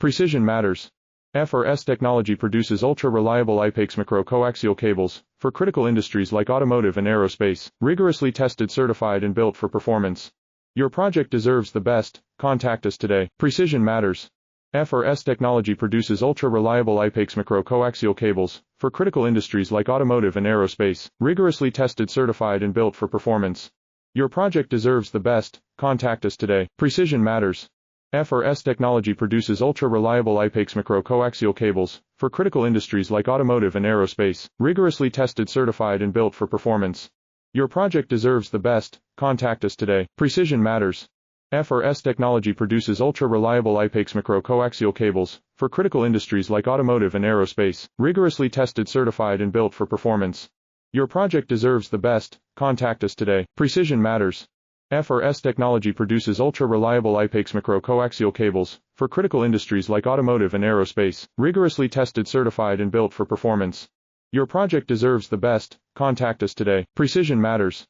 Precision matters. FRS technology produces ultra-reliable IPAX coaxial cables for critical industries like automotive and aerospace, rigorously tested, certified, and built for performance. Your project deserves the best. Contact us today. Precision matters. FRS technology produces ultra-reliable IPAX coaxial cables for critical industries like automotive and aerospace, rigorously tested, certified, and built for performance. Your project deserves the best. Contact us today. Precision matters. FRS technology produces ultra-reliable IPAX coaxial cables for critical industries like automotive and aerospace, rigorously tested, certified, and built for performance. Your project deserves the best. Contact us today. Precision matters. FRS technology produces ultra-reliable IPAX coaxial cables for critical industries like automotive and aerospace, rigorously tested, certified, and built for performance. Your project deserves the best. Contact us today. Precision matters. FRS technology produces ultra-reliable IPAX coaxial cables for critical industries like automotive and aerospace, rigorously tested, certified, and built for performance. Your project deserves the best. Contact us today. Precision matters.